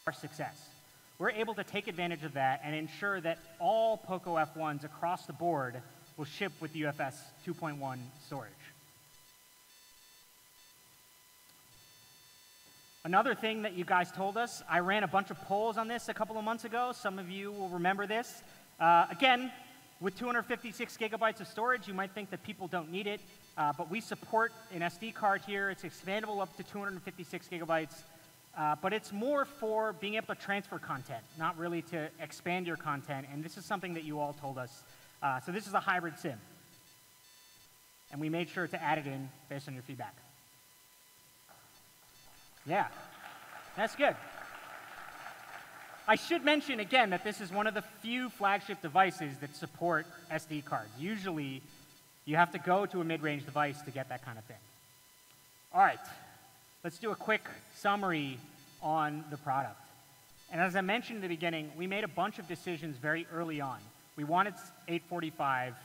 our success. We're able to take advantage of that and ensure that all POCO F1s across the board will ship with UFS 2.1 storage. Another thing that you guys told us, I ran a bunch of polls on this a couple of months ago. Some of you will remember this. Again, with 256 gigabytes of storage, you might think that people don't need it, but we support an SD card here. It's expandable up to 256 gigabytes, but it's more for being able to transfer content, not really to expand your content, and this is something that you all told us. So this is a hybrid SIM, and we made sure to add it in based on your feedback. Yeah, that's good. I should mention again that this is one of the few flagship devices that support SD cards. Usually, you have to go to a mid-range device to get that kind of thing. All right, let's do a quick summary on the product. And as I mentioned in the beginning, we made a bunch of decisions very early on. We wanted 845,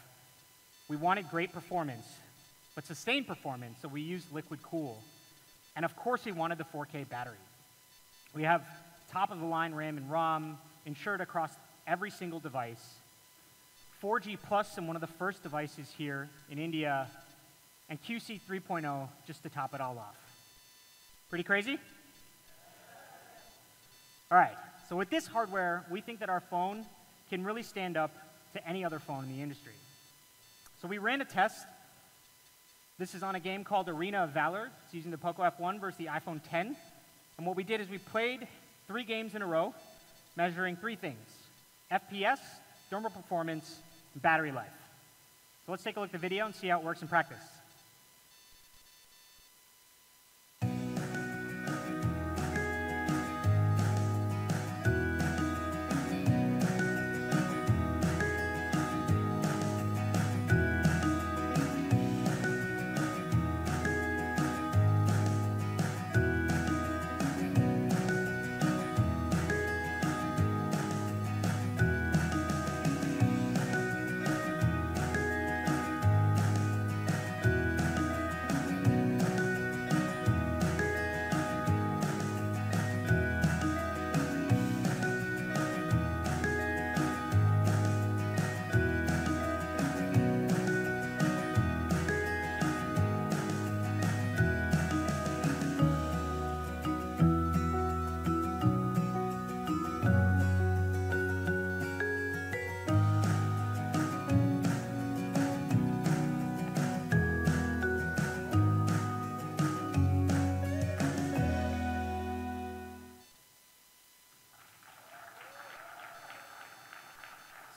we wanted great performance, but sustained performance, so we used liquid cool. And of course, we wanted the 4K battery. We have top-of-the-line RAM and ROM ensured across every single device, 4G Plus in one of the first devices here in India, and QC 3.0 just to top it all off. Pretty crazy? All right, so with this hardware, we think that our phone can really stand up to any other phone in the industry. So we ran a test. This is on a game called Arena of Valor. It's using the POCO F1 versus the iPhone X. And what we did is we played 3 games in a row, measuring 3 things: FPS, thermal performance, and battery life. So let's take a look at the video and see how it works in practice.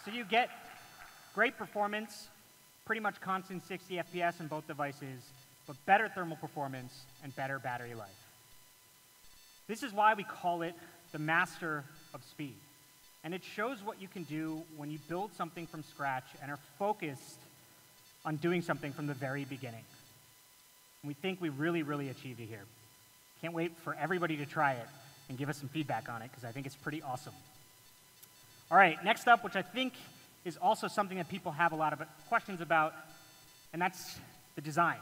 So you get great performance, pretty much constant 60 FPS in both devices, but better thermal performance and better battery life. This is why we call it the master of speed. And it shows what you can do when you build something from scratch and are focused on doing something from the very beginning. And we think we really, really achieved it here. Can't wait for everybody to try it and give us some feedback on it, because I think it's pretty awesome. All right, next up, which I think is also something that people have a lot of questions about, and that's the design.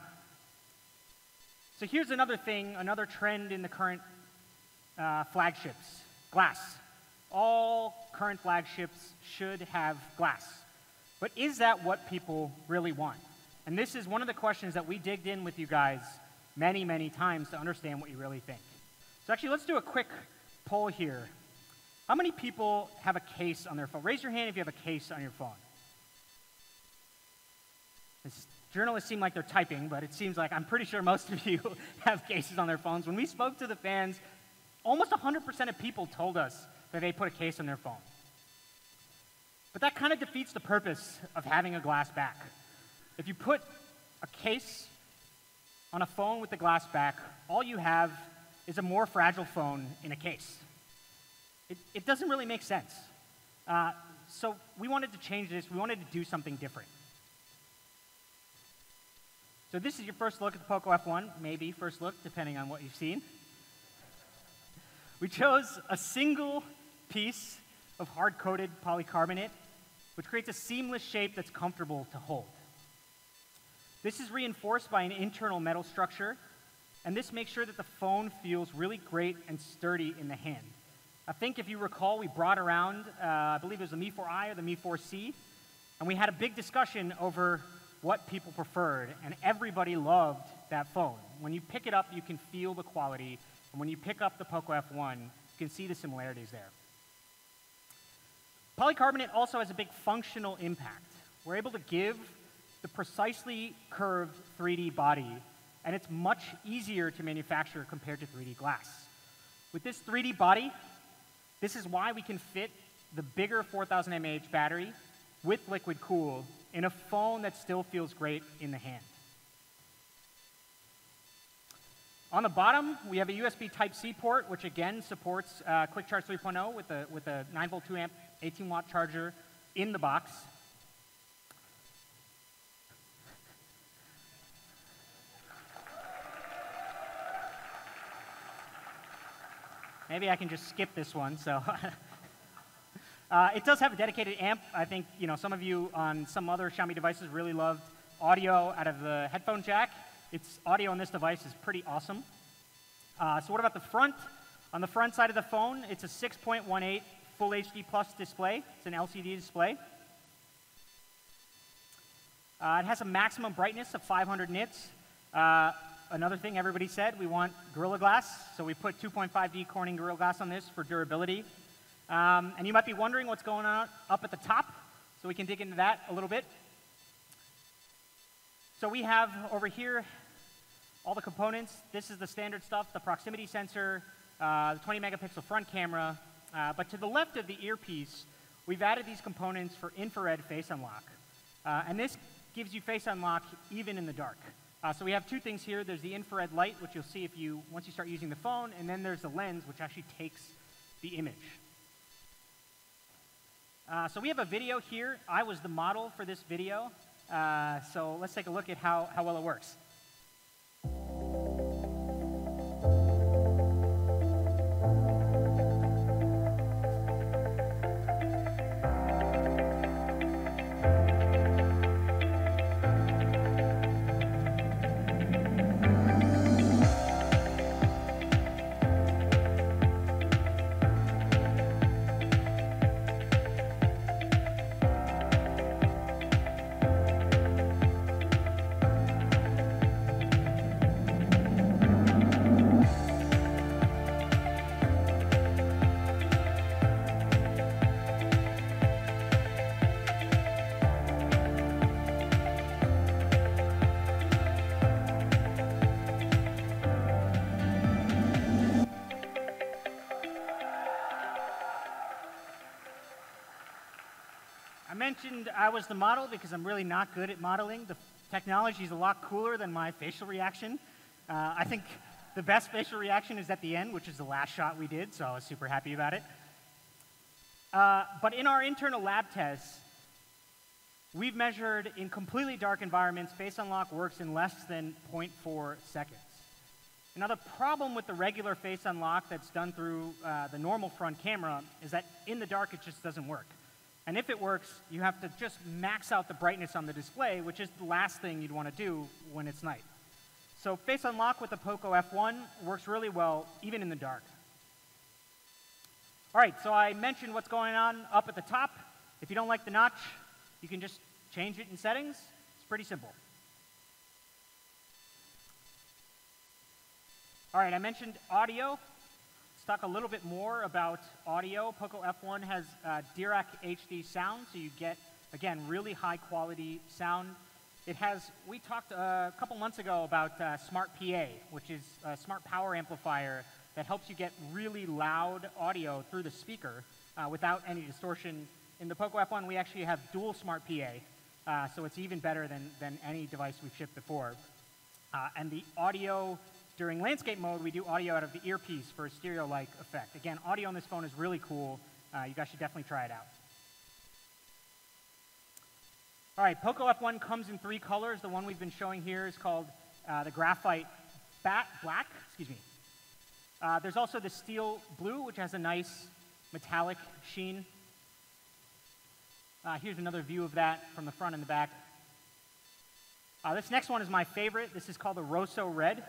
So here's another thing, another trend in the current flagships: glass. All current flagships should have glass. But is that what people really want? And this is one of the questions that we digged in with you guys many, many times to understand what you really think. So actually, let's do a quick poll here. How many people have a case on their phone? Raise your hand if you have a case on your phone. Journalists seem like they're typing, but it seems like I'm pretty sure most of you have cases on their phones. When we spoke to the fans, almost 100% of people told us that they put a case on their phone. But that kind of defeats the purpose of having a glass back. If you put a case on a phone with the glass back, all you have is a more fragile phone in a case. It doesn't really make sense. So we wanted to change this. We wanted to do something different. So this is your first look at the POCO F1, maybe first look, depending on what you've seen. We chose a single piece of hard-coated polycarbonate, which creates a seamless shape that's comfortable to hold. This is reinforced by an internal metal structure, and this makes sure that the phone feels really great and sturdy in the hand. I think if you recall, we brought around, I believe it was the Mi 4i or the Mi 4C, and we had a big discussion over what people preferred, and everybody loved that phone. When you pick it up, you can feel the quality, and when you pick up the Poco F1, you can see the similarities there. Polycarbonate also has a big functional impact. We're able to give the precisely curved 3D body, and it's much easier to manufacture compared to 3D glass. With this 3D body, this is why we can fit the bigger 4000 mAh battery with liquid cool in a phone that still feels great in the hand. On the bottom, we have a USB Type-C port, which again supports Quick Charge 3.0 with a 9-volt 2-amp 18-watt charger in the box. Maybe I can just skip this one. So it does have a dedicated amp. I think some of you on some other Xiaomi devices really loved audio out of the headphone jack. Its audio on this device is pretty awesome. So what about the front? On the front side of the phone, it's a 6.18 Full HD Plus display. It's an LCD display. It has a maximum brightness of 500 nits. Another thing everybody said, we want Gorilla Glass, so we put 2.5D Corning Gorilla Glass on this for durability. And you might be wondering what's going on up at the top, so we can dig into that a little bit. So we have over here all the components. This is the standard stuff, the proximity sensor, the 20 megapixel front camera. But to the left of the earpiece, we've added these components for infrared face unlock. And this gives you face unlock even in the dark. So we have two things here. There's the infrared light, which you'll see once you start using the phone, and then there's the lens, which actually takes the image. So we have a video here. I was the model for this video. So let's take a look at how well it works. I mentioned I was the model because I'm really not good at modeling. The technology is a lot cooler than my facial reaction. I think the best facial reaction is at the end, which is the last shot we did, so I was super happy about it. But in our internal lab tests, we've measured in completely dark environments, face unlock works in less than 0.4 seconds. Now, the problem with the regular face unlock that's done through the normal front camera is that in the dark, it just doesn't work. And if it works, you have to just max out the brightness on the display, which is the last thing you'd want to do when it's night. So face unlock with the Poco F1 works really well, even in the dark. All right, so I mentioned what's going on up at the top. If you don't like the notch, you can just change it in settings. It's pretty simple. All right, I mentioned audio. Let's talk a little bit more about audio. Poco F1 has Dirac HD sound, so you get, again, really high quality sound. It has, we talked a couple months ago about Smart PA, which is a smart power amplifier that helps you get really loud audio through the speaker without any distortion. In the Poco F1, we actually have dual Smart PA, so it's even better than any device we've shipped before. And the audio during landscape mode, we do audio out of the earpiece for a stereo-like effect. Again, audio on this phone is really cool. You guys should definitely try it out. All right, Poco F1 comes in 3 colors. The one we've been showing here is called the Graphite Black. Excuse me. There's also the Steel Blue, which has a nice metallic sheen. Here's another view of that from the front and the back. This next one is my favorite. This is called the Rosso Red.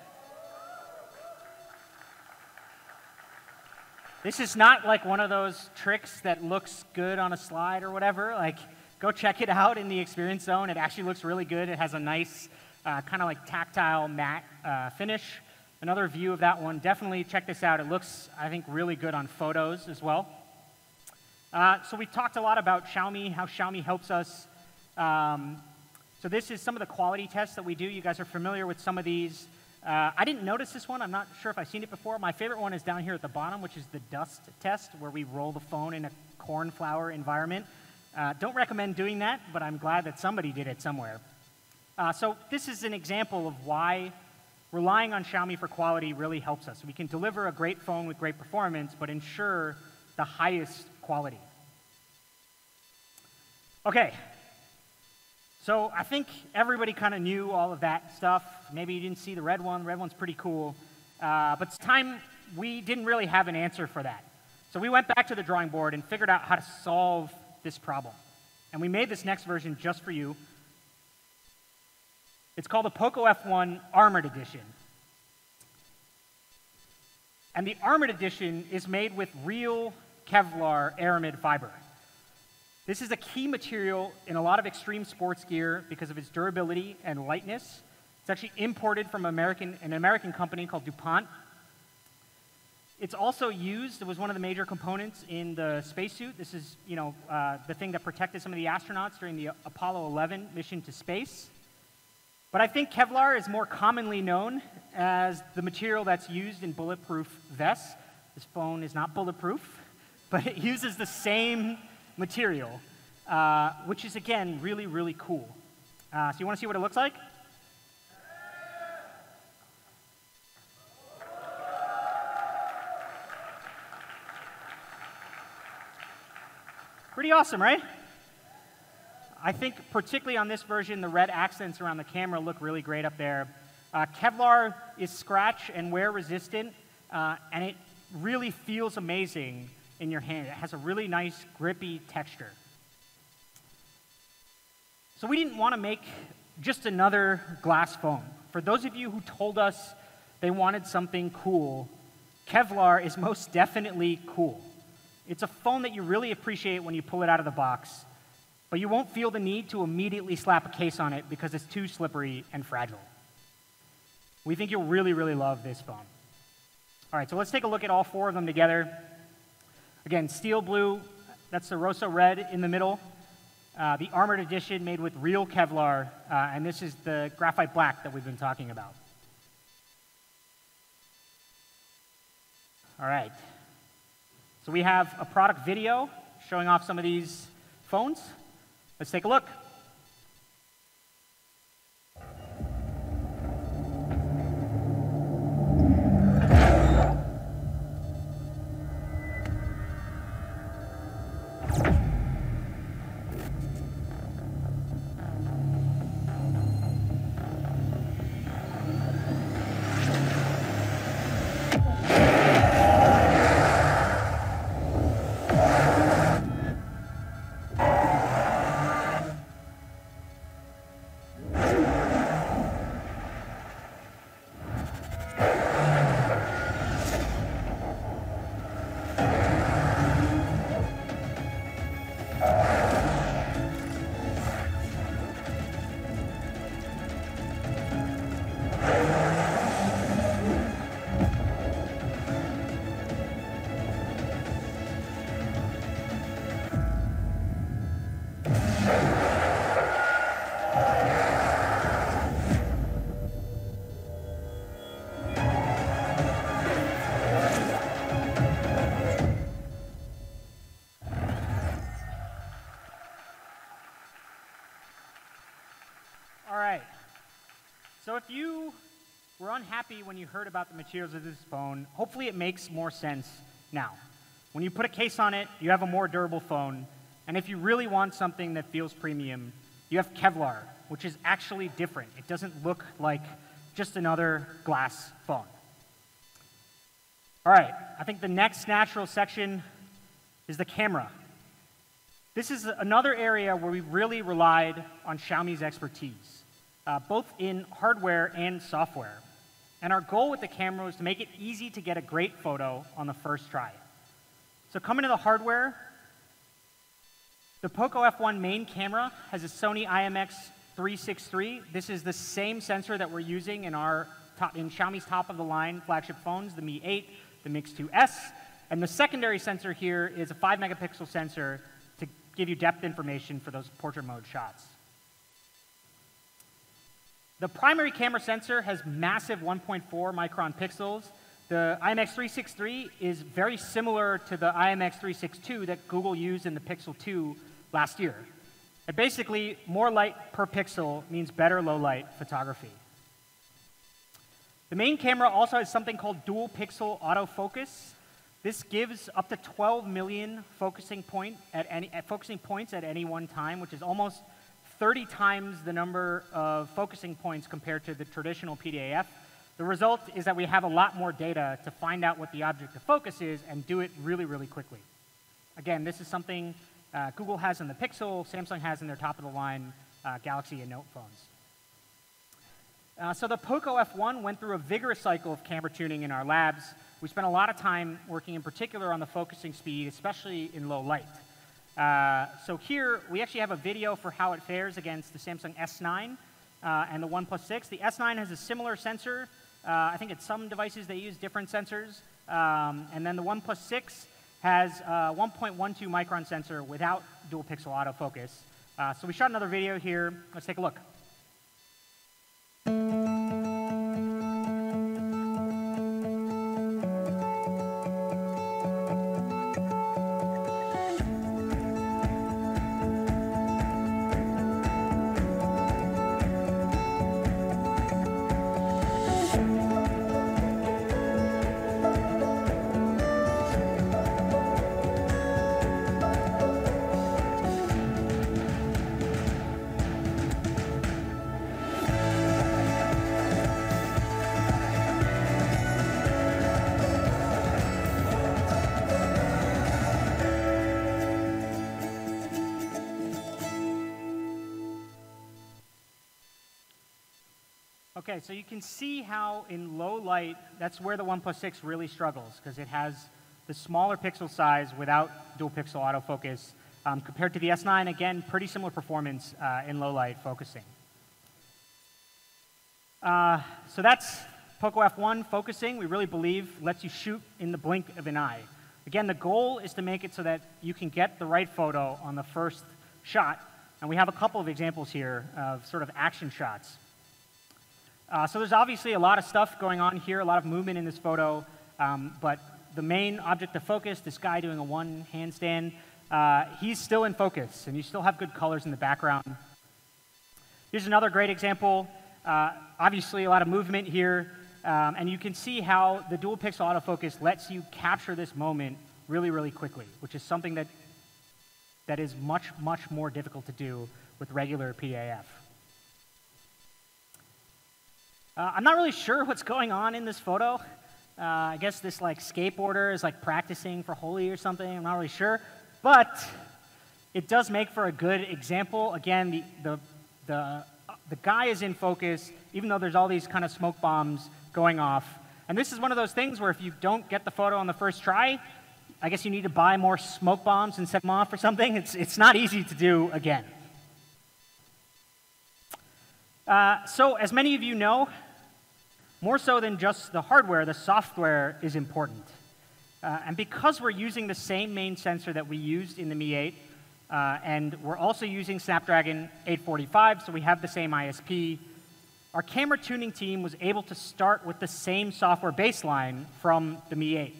This is not like one of those tricks that looks good on a slide or whatever. Like, go check it out in the experience zone. It actually looks really good. It has a nice kind of like tactile matte finish. Another view of that one. Definitely check this out. It looks, I think, really good on photos as well. So we talked a lot about Xiaomi, how Xiaomi helps us. So this is some of the quality tests that we do. You guys are familiar with some of these. I didn't notice this one. I'm not sure if I've seen it before. My favorite one is down here at the bottom, which is the dust test, where we roll the phone in a cornflower environment. Don't recommend doing that, but I'm glad that somebody did it somewhere. So this is an example of why relying on Xiaomi for quality really helps us. We can deliver a great phone with great performance, but ensure the highest quality. Okay. So I think everybody kind of knew all of that stuff. Maybe you didn't see the red one. The red one's pretty cool. But it's time we didn't really have an answer for that. So we went back to the drawing board and figured out how to solve this problem. And we made this next version just for you. It's called the Poco F1 Armored Edition. And the Armored Edition is made with real Kevlar aramid fiber. This is a key material in a lot of extreme sports gear because of its durability and lightness. It's actually imported from an American company called DuPont. It's also used, it was one of the major components in the spacesuit. This is, the thing that protected some of the astronauts during the Apollo 11 mission to space. But I think Kevlar is more commonly known as the material that's used in bulletproof vests. This phone is not bulletproof, but it uses the same material, which is, again, really, really cool. So you want to see what it looks like? Pretty awesome, right? I think particularly on this version, the red accents around the camera look really great up there. Kevlar is scratch and wear resistant, and it really feels amazing in your hand. It has a really nice grippy texture. So we didn't want to make just another glass phone. For those of you who told us they wanted something cool, Kevlar is most definitely cool. It's a phone that you really appreciate when you pull it out of the box, but you won't feel the need to immediately slap a case on it because it's too slippery and fragile. We think you'll really, really love this phone. All right, so let's take a look at all four of them together. Again, steel blue, that's the Rosa red in the middle. The Armored Edition made with real Kevlar, and this is the graphite black that we've been talking about. All right. So we have a product video showing off some of these phones. Let's take a look. So if you were unhappy when you heard about the materials of this phone, hopefully it makes more sense now. When you put a case on it, you have a more durable phone. And if you really want something that feels premium, you have Kevlar, which is actually different. It doesn't look like just another glass phone. All right, I think the next natural section is the camera. This is another area where we really relied on Xiaomi's expertise, both in hardware and software. And our goal with the camera was to make it easy to get a great photo on the first try. So coming to the hardware, the Poco F1 main camera has a Sony IMX363. This is the same sensor that we're using in Xiaomi's top-of-the-line flagship phones, the Mi 8, the Mix 2S. And the secondary sensor here is a 5-megapixel sensor to give you depth information for those portrait mode shots. The primary camera sensor has massive 1.4 micron pixels. The IMX363 is very similar to the IMX362 that Google used in the Pixel 2 last year. And basically, more light per pixel means better low-light photography. The main camera also has something called dual pixel autofocus. This gives up to 12 million focusing points at any one time, which is almost 30 times the number of focusing points compared to the traditional PDAF. The result is that we have a lot more data to find out what the object of focus is and do it really, really quickly. Again, this is something Google has in the Pixel, Samsung has in their top-of-the-line Galaxy and Note phones. So the Poco F1 went through a vigorous cycle of camera tuning in our labs. We spent a lot of time working in particular on the focusing speed, especially in low light. So here, we actually have a video for how it fares against the Samsung S9 and the OnePlus 6. The S9 has a similar sensor. I think at some devices they use different sensors. And then the OnePlus 6 has a 1.12 micron sensor without dual pixel autofocus. So we shot another video here. Let's take a look. Okay, so you can see how in low light, that's where the OnePlus 6 really struggles, because it has the smaller pixel size without dual pixel autofocus. Compared to the S9, again, pretty similar performance in low light focusing. So that's Poco F1 focusing. We really believe lets you shoot in the blink of an eye. Again, the goal is to make it so that you can get the right photo on the first shot. And we have a couple of examples here of sort of action shots. So there's obviously a lot of stuff going on here, a lot of movement in this photo, but the main object of focus, this guy doing a one handstand, he's still in focus, and you still have good colors in the background. Here's another great example. Obviously a lot of movement here, and you can see how the dual pixel autofocus lets you capture this moment really, really quickly, which is something that is much, much more difficult to do with regular PDAF. I'm not really sure what's going on in this photo. I guess this like skateboarder is like practicing for Holi or something. I'm not really sure, but it does make for a good example. Again, the guy is in focus, even though there's all these kind of smoke bombs going off. And this is one of those things where if you don't get the photo on the first try, I guess you need to buy more smoke bombs and set them off or something. It's not easy to do again. So as many of you know, more so than just the hardware, the software is important. And because we're using the same main sensor that we used in the Mi 8, and we're also using Snapdragon 845, so we have the same ISP, our camera tuning team was able to start with the same software baseline from the Mi 8.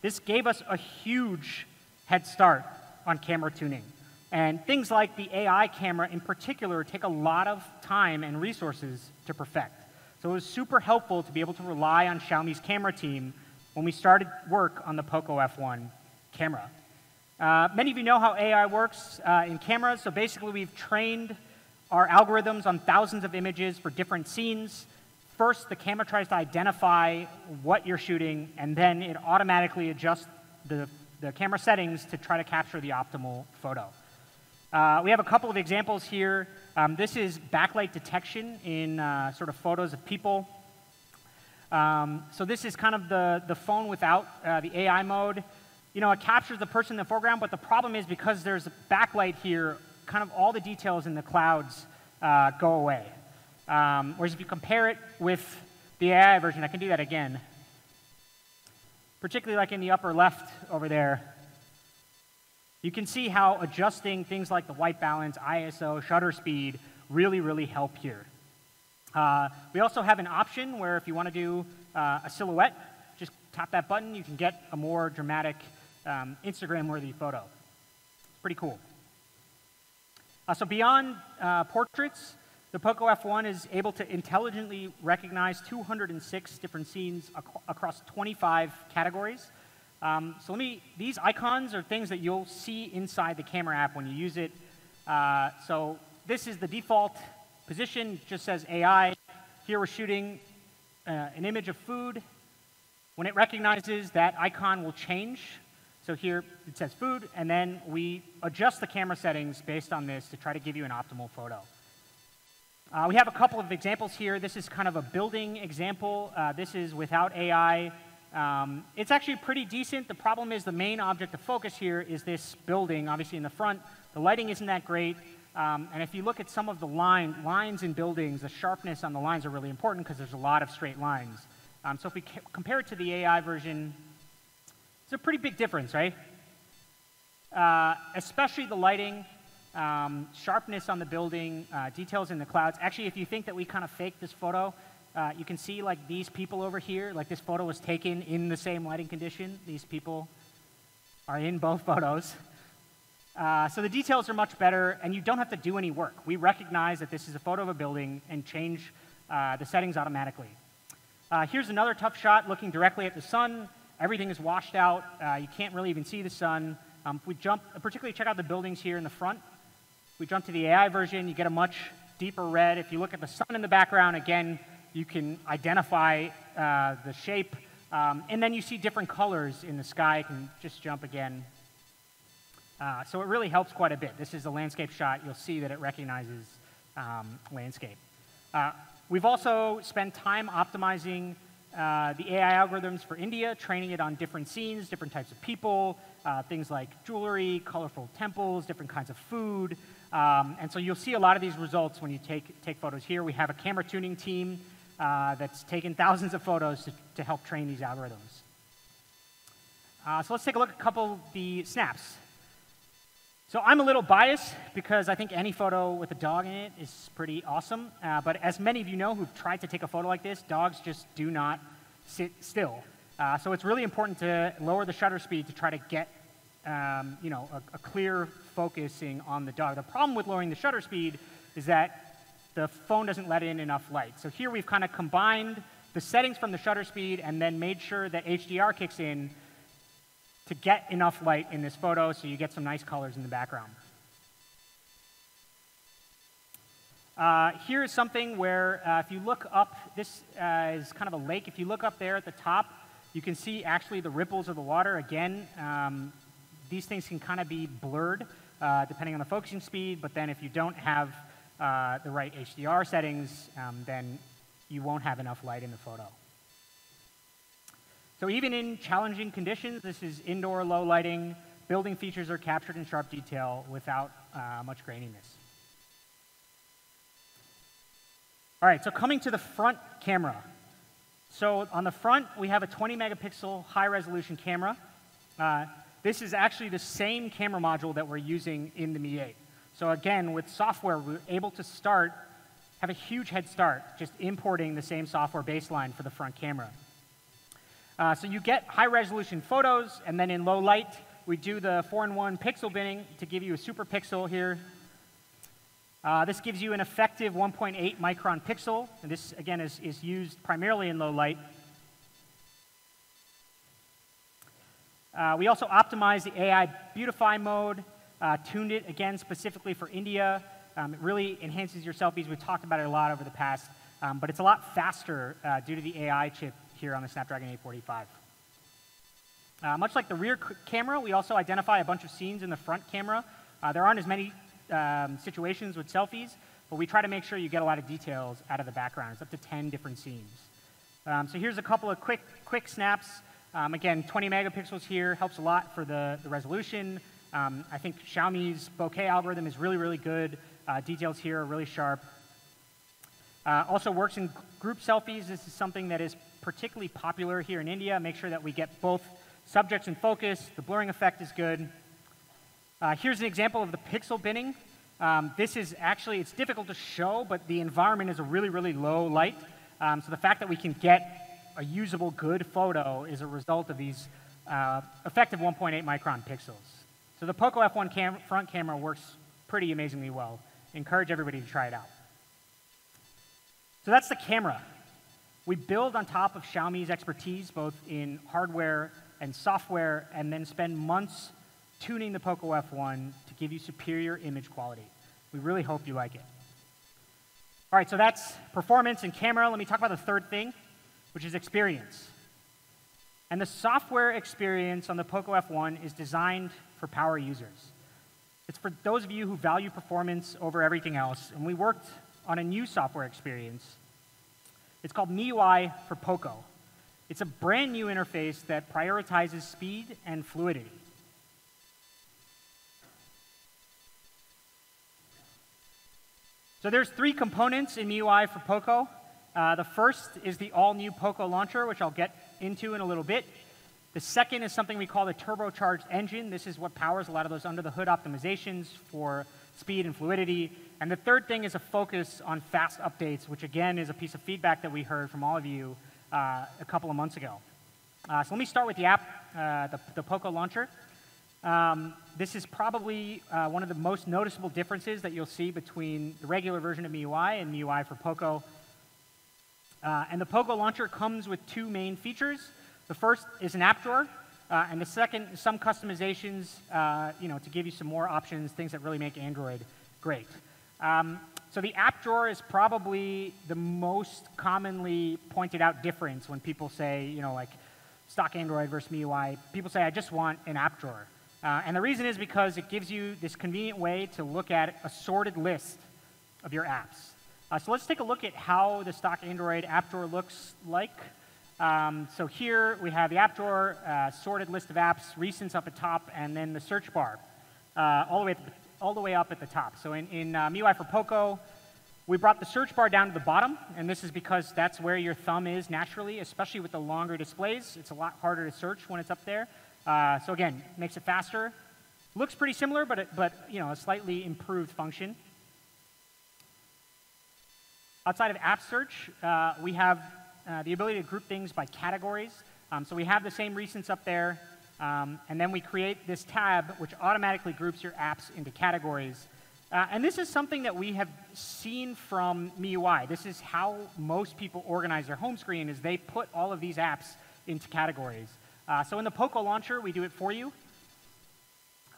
This gave us a huge head start on camera tuning. And things like the AI camera in particular take a lot of time and resources to perfect. So it was super helpful to be able to rely on Xiaomi's camera team when we started work on the Poco F1 camera. Many of you know how AI works in cameras. So basically, we've trained our algorithms on thousands of images for different scenes. First, the camera tries to identify what you're shooting, and then it automatically adjusts the camera settings to try to capture the optimal photo. We have a couple of examples here. This is backlight detection in sort of photos of people. So this is kind of the phone without the AI mode. it captures the person in the foreground, but the problem is because there's a backlight here, kind of all the details in the clouds go away. Whereas if you compare it with the AI version, I can do that again, particularly like in the upper left over there, you can see how adjusting things like the white balance, ISO, shutter speed really, really help here. We also have an option where if you want to do a silhouette, just tap that button, you can get a more dramatic Instagram-worthy photo. It's pretty cool. So beyond portraits, the Poco F1 is able to intelligently recognize 206 different scenes across 25 categories. These icons are things that you'll see inside the camera app when you use it. So this is the default position, just says AI. Here we're shooting an image of food. When it recognizes, that icon will change. So here it says food, and then we adjust the camera settings based on this to try to give you an optimal photo. We have a couple of examples here. This is kind of a building example. This is without AI. It's actually pretty decent. The problem is the main object of focus here is this building, obviously in the front. The lighting isn't that great. And if you look at some of the lines in buildings, the sharpness on the lines are really important because there's a lot of straight lines. So if we compare it to the AI version, it's a pretty big difference, right? Especially the lighting, sharpness on the building, details in the clouds. Actually, if you think that we kind of faked this photo, you can see like these people over here, like this photo was taken in the same lighting condition. These people are in both photos. So the details are much better, and you don't have to do any work. We recognize that this is a photo of a building and change the settings automatically. Here's another tough shot looking directly at the sun. Everything is washed out. You can't really even see the sun. If we jump, particularly check out the buildings here in the front. If we jump to the AI version, you get a much deeper red. If you look at the sun in the background, again, you can identify the shape. And then you see different colors in the sky. You can just jump again. So it really helps quite a bit. This is a landscape shot. You'll see that it recognizes landscape. We've also spent time optimizing the AI algorithms for India, training it on different scenes, different types of people, things like jewelry, colorful temples, different kinds of food. And so you'll see a lot of these results when you take photos here. We have a camera tuning team that's taken thousands of photos to help train these algorithms. So let's take a look at a couple of the snaps. So I'm a little biased because I think any photo with a dog in it is pretty awesome. But as many of you know who've tried to take a photo like this, dogs just do not sit still. So it's really important to lower the shutter speed to try to get a clear focusing on the dog. The problem with lowering the shutter speed is that the phone doesn't let in enough light. So here we've kind of combined the settings from the shutter speed and then made sure that HDR kicks in to get enough light in this photo so you get some nice colors in the background. Here is something where if you look up, this is kind of a lake. If you look up there at the top, you can see actually the ripples of the water. Again, these things can kind of be blurred depending on the focusing speed, but then if you don't have the right HDR settings, then you won't have enough light in the photo. So even in challenging conditions, this is indoor low lighting, building features are captured in sharp detail without much graininess. All right, so coming to the front camera. So on the front, we have a 20 megapixel high resolution camera. This is actually the same camera module that we're using in the Mi 8. So again, with software, we're able to have a huge head start just importing the same software baseline for the front camera. So you get high-resolution photos, and then in low light, we do the 4-in-1 pixel binning to give you a super pixel here. This gives you an effective 1.8 micron pixel, and this, again, is used primarily in low light. We also optimized the AI Beautify mode, tuned it, again, specifically for India. It really enhances your selfies. We've talked about it a lot over the past, but it's a lot faster due to the AI chip here on the Snapdragon 845. Much like the rear camera, we also identify a bunch of scenes in the front camera. There aren't as many situations with selfies, but we try to make sure you get a lot of details out of the background. It's up to 10 different scenes. So here's a couple of quick snaps. Again, 20 megapixels here helps a lot for the resolution. I think Xiaomi's bokeh algorithm is really, really good. Details here are really sharp. Also works in group selfies. This is something that is particularly popular here in India. Make sure that we get both subjects in focus. The blurring effect is good. Here's an example of the pixel binning. This is actually, it's difficult to show, but the environment is a really, really low light. So the fact that we can get a usable, good photo is a result of these effective 1.8 micron pixels. So the Poco F1 front camera works pretty amazingly well. Encourage everybody to try it out. So that's the camera. We build on top of Xiaomi's expertise, both in hardware and software, and then spend months tuning the Poco F1 to give you superior image quality. We really hope you like it. All right, so that's performance and camera. Let me talk about the third thing, which is experience. And the software experience on the Poco F1 is designed for power users. It's for those of you who value performance over everything else, and we worked on a new software experience. It's called MIUI for Poco. It's a brand new interface that prioritizes speed and fluidity. So there's 3 components in MIUI for Poco. The first is the all-new Poco launcher, which I'll get into in a little bit. The second is something we call the turbocharged engine. This is what powers a lot of those under-the-hood optimizations for speed and fluidity. And the third thing is a focus on fast updates, which again is a piece of feedback that we heard from all of you a couple of months ago. So let me start with the app, the Poco launcher. This is probably one of the most noticeable differences that you'll see between the regular version of MIUI and MIUI for Poco. And the Poco launcher comes with 2 main features. The first is an app drawer, and the second, some customizations, to give you some more options, things that really make Android great. So the app drawer is probably the most commonly pointed out difference when people say, like stock Android versus MIUI. People say, I just want an app drawer. And the reason is because it gives you this convenient way to look at a sorted list of your apps. So let's take a look at how the stock Android app drawer looks like. So here we have the app drawer, sorted list of apps, recents up at top, and then the search bar all the way up at the top. So in MIUI for Poco, we brought the search bar down to the bottom, and this is because that's where your thumb is naturally, especially with the longer displays. It's a lot harder to search when it's up there. So again, makes it faster. Looks pretty similar, but a slightly improved function. Outside of app search, we have the ability to group things by categories. So we have the same recents up there, and then we create this tab which automatically groups your apps into categories. And this is something that we have seen from MIUI. This is how most people organize their home screen, is they put all of these apps into categories. So in the Poco launcher, we do it for you.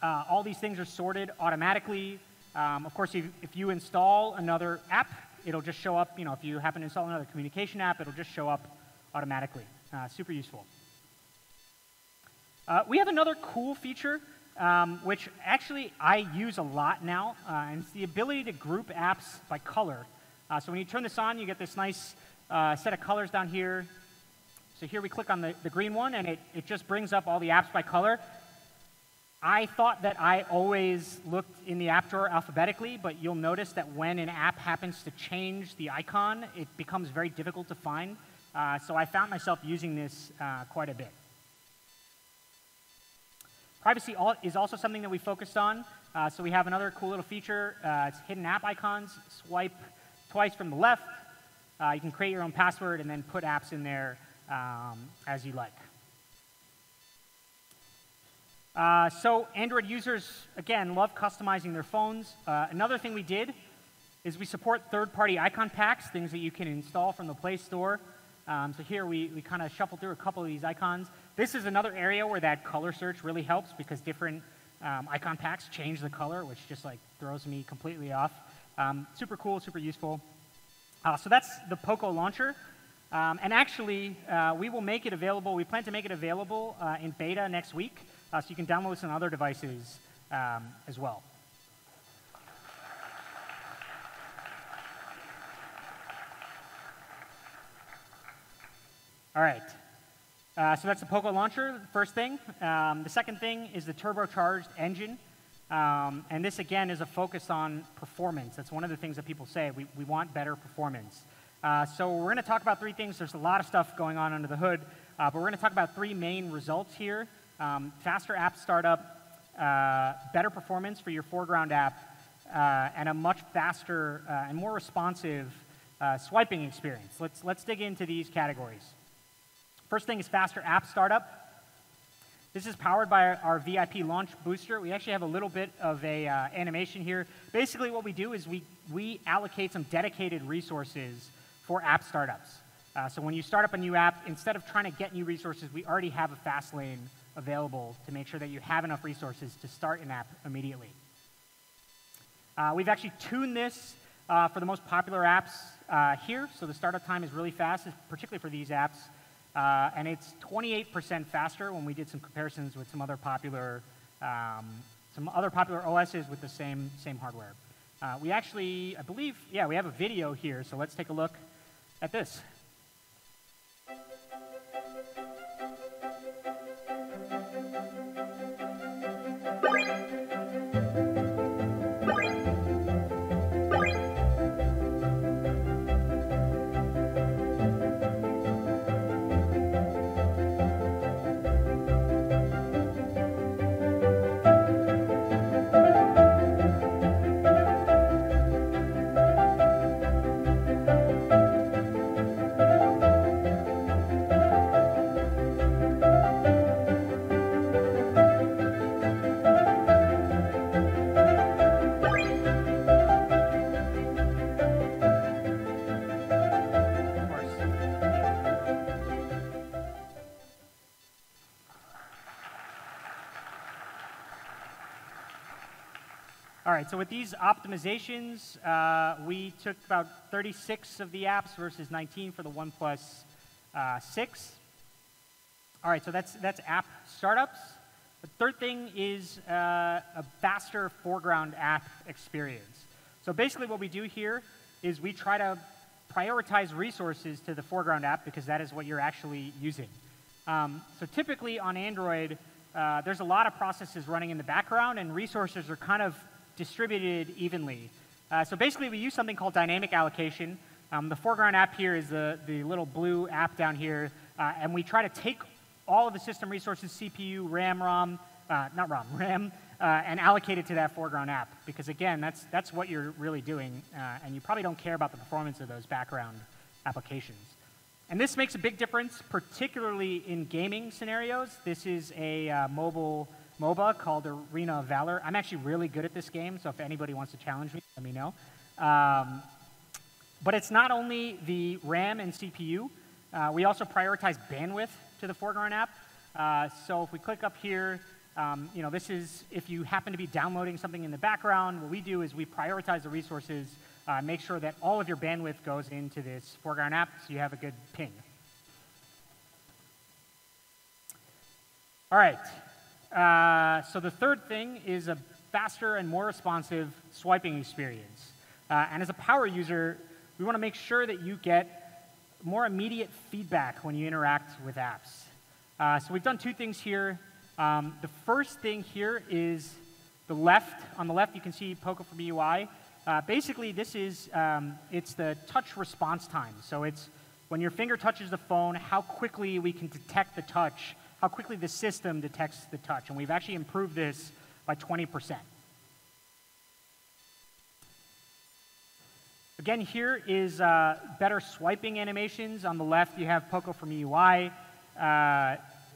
All these things are sorted automatically. Of course, if you install another app, it'll just show up. If you happen to install another communication app, it'll just show up automatically. Super useful. We have another cool feature, which actually I use a lot now, and it's the ability to group apps by color. So when you turn this on, you get this nice set of colors down here. So here we click on the green one, and it just brings up all the apps by color. I thought that I always looked in the app drawer alphabetically, but you'll notice that when an app happens to change the icon, it becomes very difficult to find. So I found myself using this quite a bit. Privacy is also something that we focused on. So we have another cool little feature. It's hidden app icons. Swipe twice from the left. You can create your own password and then put apps in there as you like. So Android users, again, love customizing their phones. Another thing we did is we support third-party icon packs, things that you can install from the Play Store. So here we kind of shuffle through a couple of these icons. This is another area where that color search really helps because different icon packs change the color, which just throws me completely off. Super cool, super useful. So that's the Poco launcher. And actually, we will make it available. We plan to make it available in beta next week. So you can download this on other devices as well. All right. So that's the Poco launcher, the first thing. The second thing is the turbocharged engine. And this, again, is a focus on performance. That's one of the things that people say. We want better performance. So we're going to talk about three things. There's a lot of stuff going on under the hood. But we're going to talk about three main results here. Faster app startup, better performance for your foreground app, and a much faster and more responsive swiping experience. Let's dig into these categories. First thing is faster app startup. This is powered by our VIP launch booster. We actually have a little bit of a animation here. Basically what we do is we allocate some dedicated resources for app startups. So when you start up a new app, instead of trying to get new resources, we already have a fast lane available to make sure that you have enough resources to start an app immediately. We've actually tuned this for the most popular apps here, so the startup time is really fast, particularly for these apps. And it's 28% faster when we did some comparisons with some other popular OSs with the same hardware. We actually, I believe, yeah, we have a video here, so let's take a look at this. All right, so with these optimizations, we took about 36 of the apps versus 19 for the OnePlus 6. All right, so that's app startups. The third thing is a faster foreground app experience. So basically what we do here is we try to prioritize resources to the foreground app because that is what you're actually using. So typically on Android, there's a lot of processes running in the background, and resources are kind of distributed evenly. So basically, we use something called dynamic allocation. The foreground app here is the little blue app down here, and we try to take all of the system resources, CPU, RAM, RAM, and allocate it to that foreground app. Because again, that's what you're really doing, and you probably don't care about the performance of those background applications. And this makes a big difference, particularly in gaming scenarios. This is a MOBA called Arena of Valor. I'm actually really good at this game, so if anybody wants to challenge me, let me know. But it's not only the RAM and CPU. We also prioritize bandwidth to the foreground app. So if we click up here, this is if you happen to be downloading something in the background, what we do is we prioritize the resources, make sure that all of your bandwidth goes into this foreground app so you have a good ping. All right. So the third thing is a faster and more responsive swiping experience. And as a power user, we want to make sure that you get more immediate feedback when you interact with apps. So we've done two things here. The first thing here is the left. On the left, you can see Poco from UI. Basically, this is it's the touch response time. So it's when your finger touches the phone, how quickly we can detect the touch, how quickly the system detects the touch. And we've actually improved this by 20%. Again, here is better swiping animations. On the left, you have Poco from UI.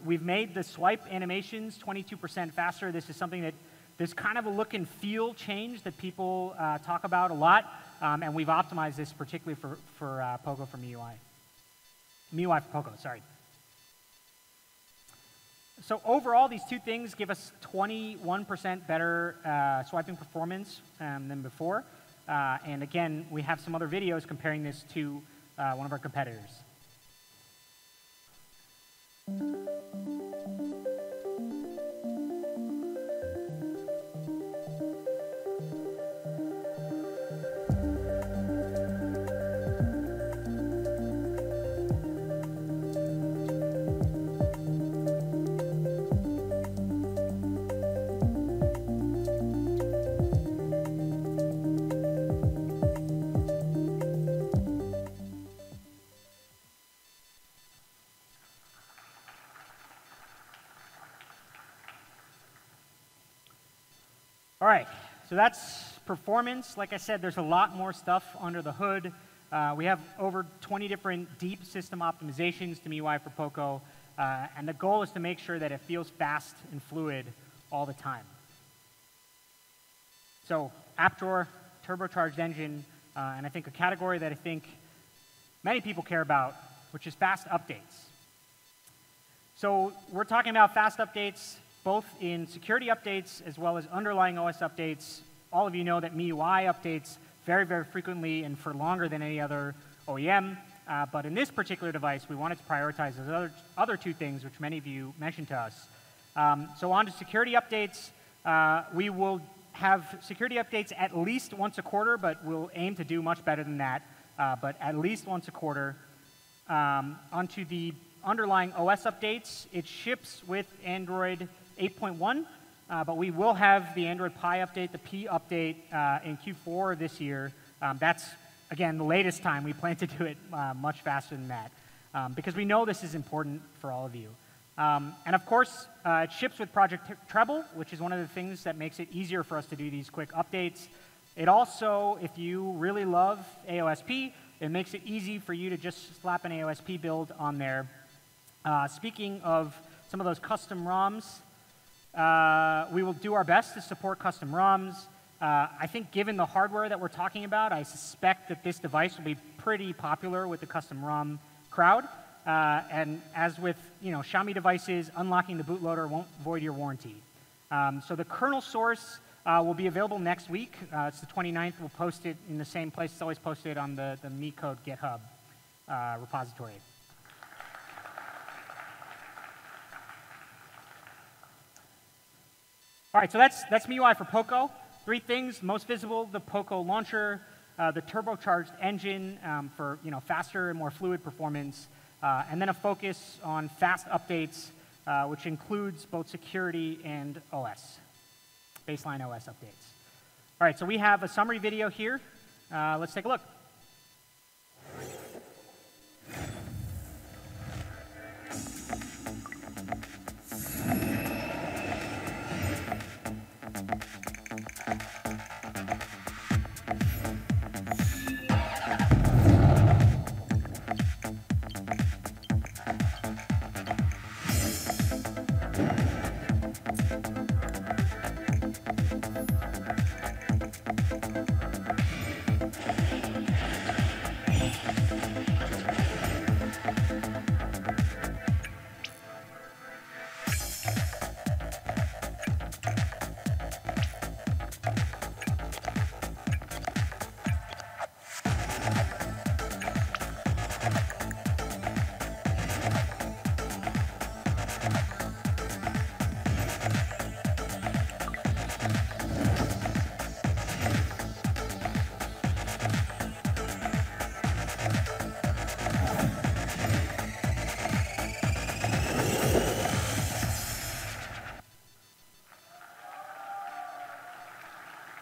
We've made the swipe animations 22% faster. This is something that there's kind of a look and feel change that people talk about a lot. And we've optimized this particularly for Poco from UI. MIUI for Poco, sorry. So overall, these two things give us 21% better swiping performance than before. And again, we have some other videos comparing this to one of our competitors. All right, so that's performance. Like I said, there's a lot more stuff under the hood. We have over 20 different deep system optimizations to MIUI for Poco, and the goal is to make sure that it feels fast and fluid all the time. So app drawer, turbocharged engine, and I think a category that I think many people care about, which is fast updates. So we're talking about fast updates both in security updates as well as underlying OS updates. All of you know that MIUI updates very, very frequently and for longer than any other OEM. But in this particular device, we wanted to prioritize those other two things, which many of you mentioned to us. So on to security updates. We will have security updates at least once a quarter, but we'll aim to do much better than that, but at least once a quarter. Onto the underlying OS updates, it ships with Android 8.1, but we will have the Android Pie update, the P update, in Q4 this year. That's, again, the latest time. We plan to do it much faster than that, because we know this is important for all of you. And of course, it ships with Project Treble, which is one of the things that makes it easier for us to do these quick updates. It also, if you really love AOSP, it makes it easy for you to just slap an AOSP build on there. Speaking of some of those custom ROMs, we will do our best to support custom ROMs. I think given the hardware that we're talking about, I suspect that this device will be pretty popular with the custom ROM crowd. And as with Xiaomi devices, unlocking the bootloader won't void your warranty. So the kernel source will be available next week. It's the 29th. We'll post it in the same place. It's always posted on the MiCode GitHub repository. All right, so that's MIUI for Poco. Three things: most visible, the Poco launcher, the turbocharged engine for faster and more fluid performance, and then a focus on fast updates, which includes both security and OS, baseline OS updates. All right, so we have a summary video here. Let's take a look.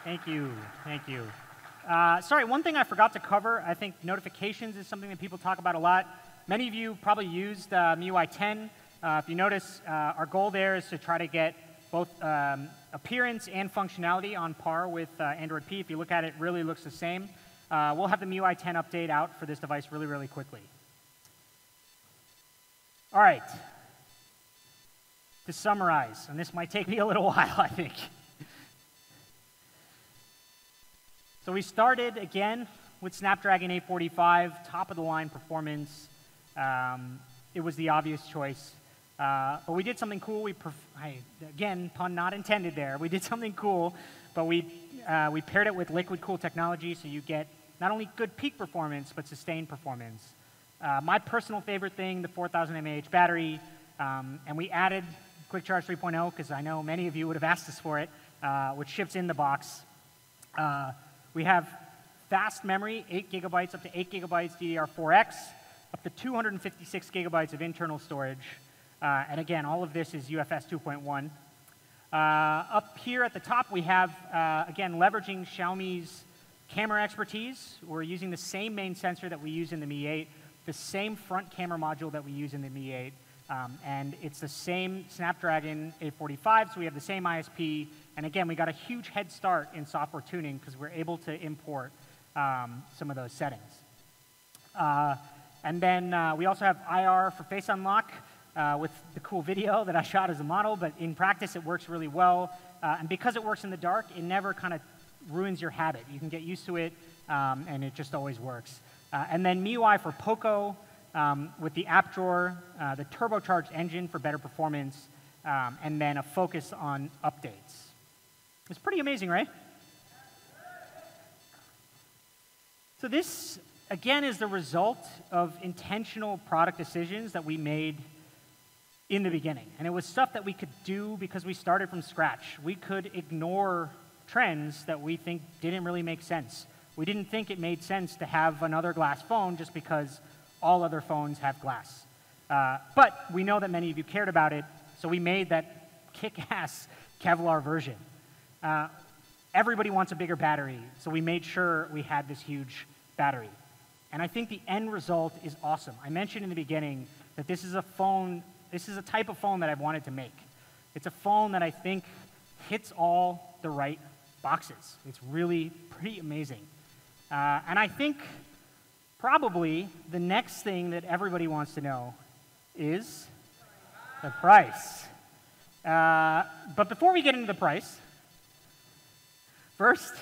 Thank you, thank you. Sorry, one thing I forgot to cover, I think notifications is something that people talk about a lot. Many of you probably used MIUI 10. If you notice, our goal there is to try to get both appearance and functionality on par with Android P. If you look at it, it really looks the same. We'll have the MIUI 10 update out for this device really, really quickly. All right. To summarize, and this might take me a little while, I think. So we started, again, with Snapdragon 845, top-of-the-line performance. It was the obvious choice. But we did something cool. Again, pun not intended there. We did something cool, but we paired it with liquid-cooled technology, so you get not only good peak performance, but sustained performance. My personal favorite thing, the 4,000 mAh battery, and we added Quick Charge 3.0, because I know many of you would have asked us for it, which ships in the box. We have fast memory, 8 gigabytes, up to 8 gigabytes DDR4X, up to 256 gigabytes of internal storage. And again, all of this is UFS 2.1. Up here at the top, we have, again, leveraging Xiaomi's camera expertise. We're using the same main sensor that we use in the Mi 8, the same front camera module that we use in the Mi 8. And it's the same Snapdragon 845, so we have the same ISP. And again, we got a huge head start in software tuning because we're able to import some of those settings. And then we also have IR for face unlock with the cool video that I shot as a model, but in practice it works really well. And because it works in the dark, it never kind of ruins your habit. You can get used to it, and it just always works. And then MIUI for Poco with the app drawer, the turbocharged engine for better performance, and then a focus on updates. It's pretty amazing, right? So this, again, is the result of intentional product decisions that we made in the beginning. And it was stuff that we could do because we started from scratch. We could ignore trends that we think didn't really make sense. We didn't think it made sense to have another glass phone just because all other phones have glass. But we know that many of you cared about it, so we made that kick-ass Kevlar version. Everybody wants a bigger battery, so we made sure we had this huge battery. And I think the end result is awesome. I mentioned in the beginning that this is a type of phone that I've wanted to make. It's a phone that I think hits all the right boxes. It's really pretty amazing. And I think probably the next thing that everybody wants to know is the price. But before we get into the price, first,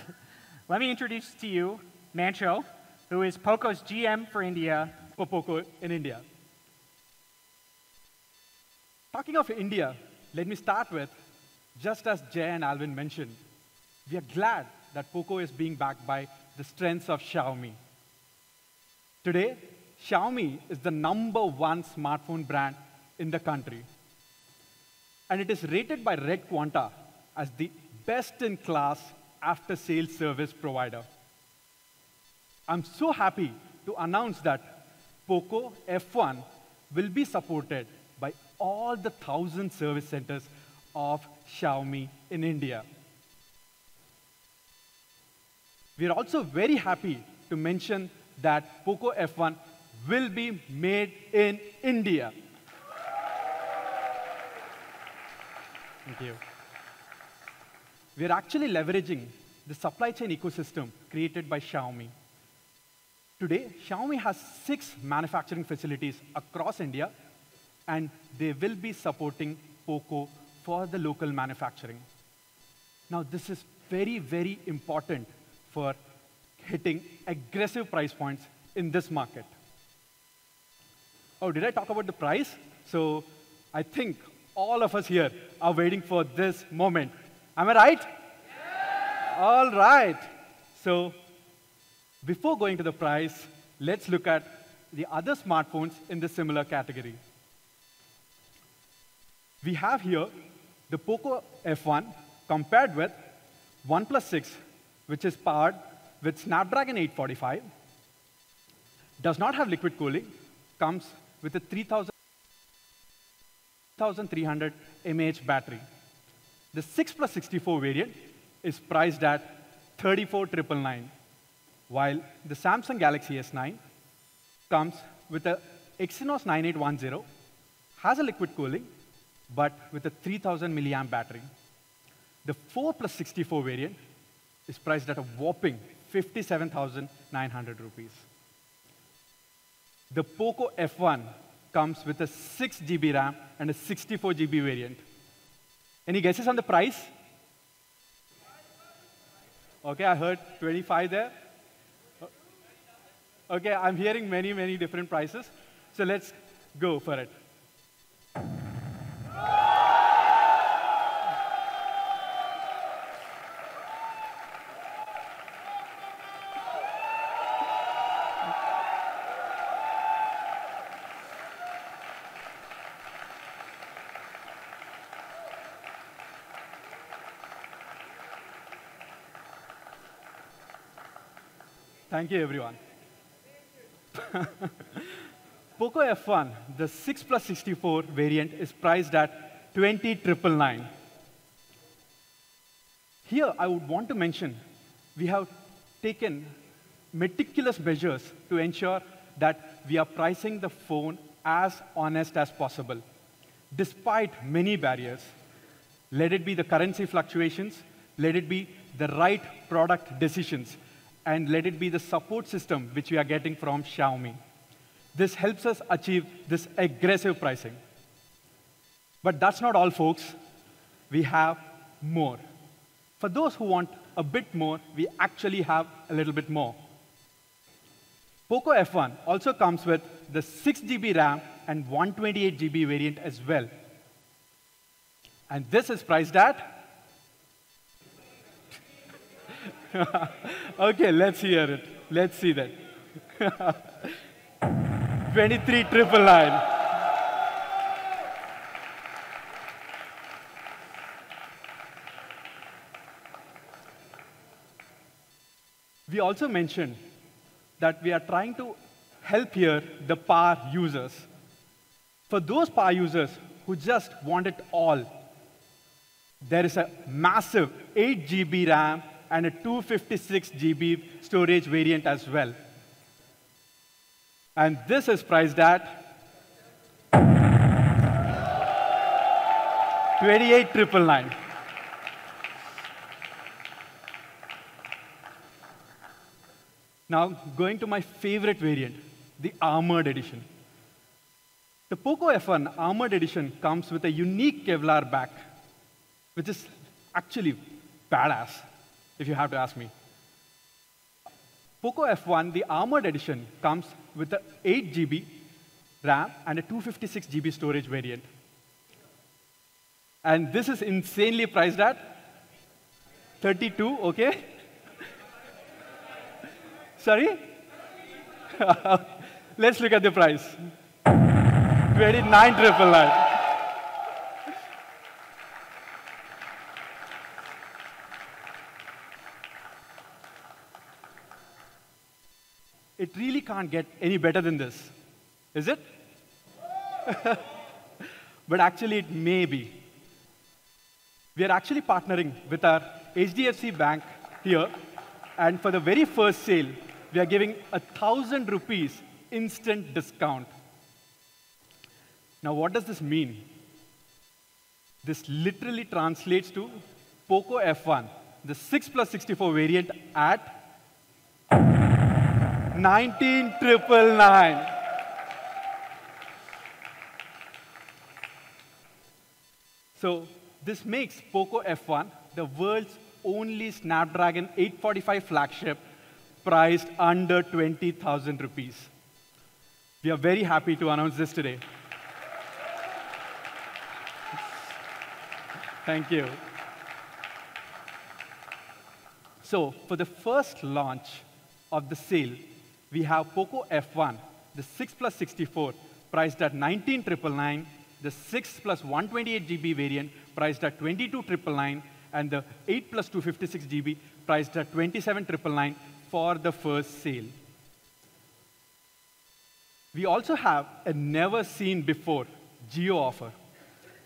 let me introduce to you Mancho, who is Poco's GM for India. For Poco in India. Talking of India, let me start with, just as Jay and Alvin mentioned, we are glad that Poco is being backed by the strengths of Xiaomi. Today, Xiaomi is the #1 smartphone brand in the country. And it is rated by Red Quanta as the best-in-class after-sales service provider. I'm so happy to announce that Poco F1 will be supported by all the 1,000 service centers of Xiaomi in India. We're also very happy to mention that Poco F1 will be made in India. Thank you. We're actually leveraging the supply chain ecosystem created by Xiaomi. Today, Xiaomi has 6 manufacturing facilities across India, and they will be supporting Poco for the local manufacturing. Now, this is very, very important for hitting aggressive price points in this market. Oh, did I talk about the price? So I think all of us here are waiting for this moment. Am I right? Yeah. All right. So before going to the price, let's look at the other smartphones in the similar category. We have here the Poco F1 compared with OnePlus 6, which is powered with Snapdragon 845, does not have liquid cooling, comes with a 3,300 mAh battery. The 6+64 variant is priced at 34,999, while the Samsung Galaxy S9 comes with a Exynos 9810, has a liquid cooling, but with a 3,000 milliamp battery. The 4+64 variant is priced at a whopping 57,900 rupees. The Poco F1 comes with a 6 GB RAM and a 64 GB variant. Any guesses on the price? Okay, I heard 25 there. Okay, I'm hearing many, many different prices. So let's go for it. Thank you, everyone. Poco F1, the 6+64 variant, is priced at 20,999. Here, I would want to mention, we have taken meticulous measures to ensure that we are pricing the phone as honest as possible. despite many barriers, let it be the currency fluctuations, let it be the right product decisions, and let it be the support system which we are getting from Xiaomi. This helps us achieve this aggressive pricing. But that's not all, folks. We have more. For those who want a bit more, we actually have a little bit more. Poco F1 also comes with the 6 GB RAM and 128 GB variant as well. And this is priced at? OK, let's hear it. Let's see that. 23,999. We also mentioned that we are trying to help here the power users. For those power users who just want it all, there is a massive 8 GB RAM and a 256 GB storage variant as well. And this is priced at 28,999. Now, going to my favorite variant, the Armored Edition. The Poco F1 Armored Edition comes with a unique Kevlar back, which is actually badass, if you have to ask me. Poco F1, the Armored Edition, comes with a 8 GB RAM and a 256 GB storage variant. And this is insanely priced at 32, OK? Sorry? Let's look at the price. 29,999. It really can't get any better than this, is it? But actually, it may be. We are actually partnering with our HDFC Bank here, and for the very first sale, we are giving 1,000 rupees instant discount. Now, what does this mean? This literally translates to Poco F1, the 6+64 variant at 19,999. So this makes Poco F1 the world's only Snapdragon 845 flagship priced under 20,000 rupees. We are very happy to announce this today. Thank you. So for the first launch of the sale, we have Poco F1, the 6+64, priced at 19,999, the 6+128 GB variant, priced at 22,999, and the 8+256 GB, priced at 27,999 for the first sale. We also have a never-seen-before Geo offer,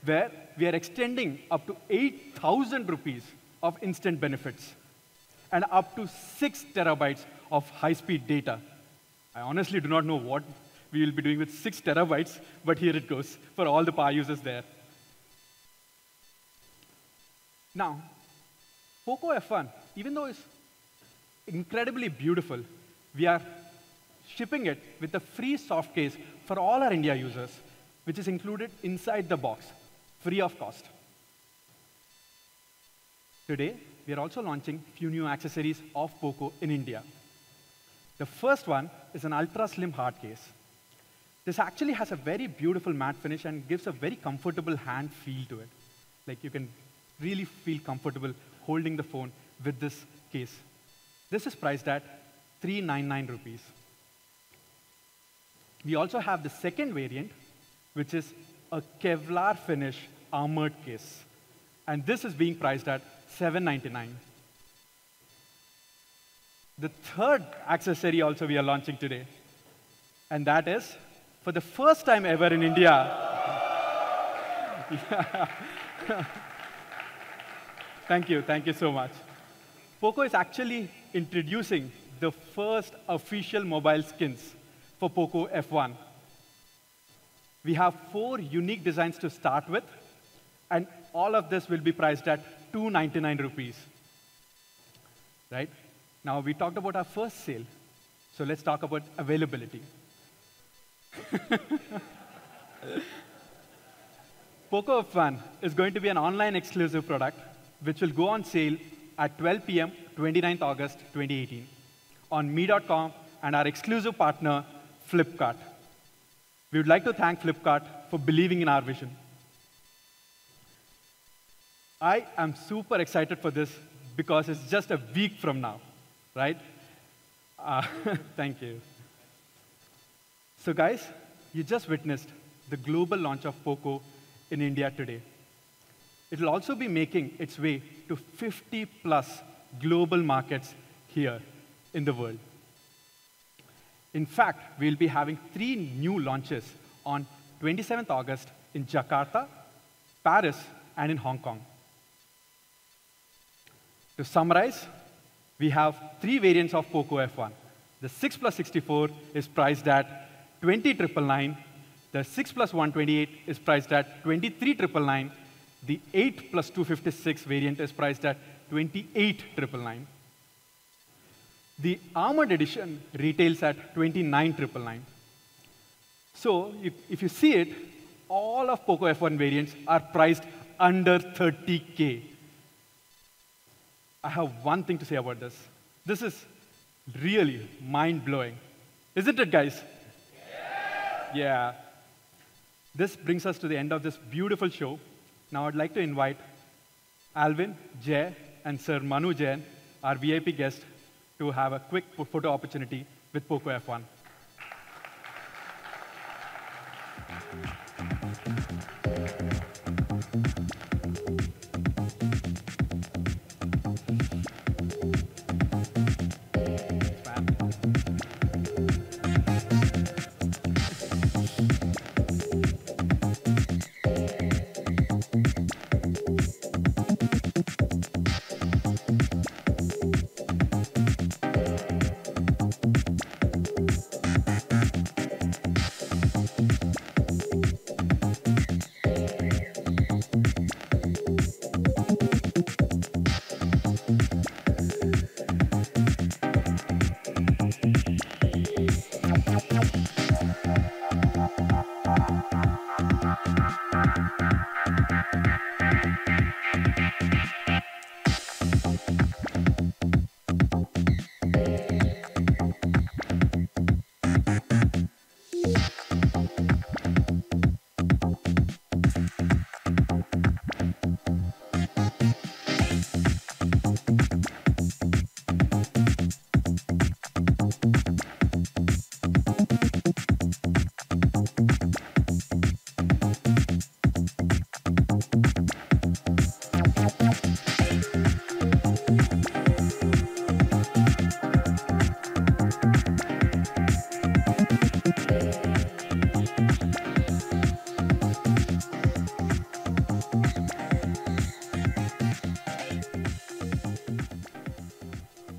where we are extending up to 8,000 rupees of instant benefits and up to 6 terabytes of high-speed data. I honestly do not know what we will be doing with 6 terabytes, but here it goes for all the power users there. Now, Poco F1, even though it's incredibly beautiful, we are shipping it with a free soft case for all our India users, which is included inside the box, free of cost. Today, we are also launching a few new accessories of Poco in India. The first one is an ultra-slim hard case. This actually has a very beautiful matte finish and gives a very comfortable hand feel to it. Like you can really feel comfortable holding the phone with this case. This is priced at 399 rupees. We also have the second variant, which is a Kevlar finish armored case. And this is being priced at 799. The third accessory also we are launching today, and that is, for the first time ever in India, thank you so much. Poco is actually introducing the first official mobile skins for Poco F1. We have 4 unique designs to start with, and all of this will be priced at 299 rupees. Right? Now, we talked about our first sale, so let's talk about availability. Poco F1 is going to be an online exclusive product, which will go on sale at 12 p.m. 29th August 2018 on me.com and our exclusive partner, Flipkart. We would like to thank Flipkart for believing in our vision. I am super excited for this because it's just a week from now, right? Thank you. So guys, you just witnessed the global launch of Poco in India today. It will also be making its way to 50+ global markets here in the world. In fact, we'll be having 3 new launches on 27th August in Jakarta, Paris, and in Hong Kong. To summarize, we have 3 variants of Poco F1. The 6+64 is priced at 20,999. The 6+128 is priced at 23,999. The 8+256 variant is priced at 28,999. The Armored Edition retails at 29,999. So if you see it, all of Poco F1 variants are priced under 30K. I have one thing to say about this. This is really mind-blowing. Isn't it, guys? Yeah. This brings us to the end of this beautiful show. Now I'd like to invite Alvin, Jay, and Sir Manu Jain, our VIP guest, to have a quick photo opportunity with Poco F1.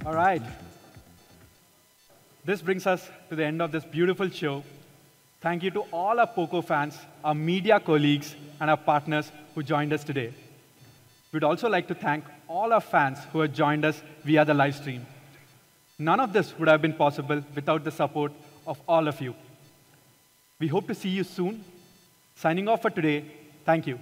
All right. This brings us to the end of this beautiful show. Thank you to all our Poco fans, our media colleagues, and our partners who joined us today. We'd also like to thank all our fans who have joined us via the live stream. None of this would have been possible without the support of all of you. We hope to see you soon. Signing off for today, thank you.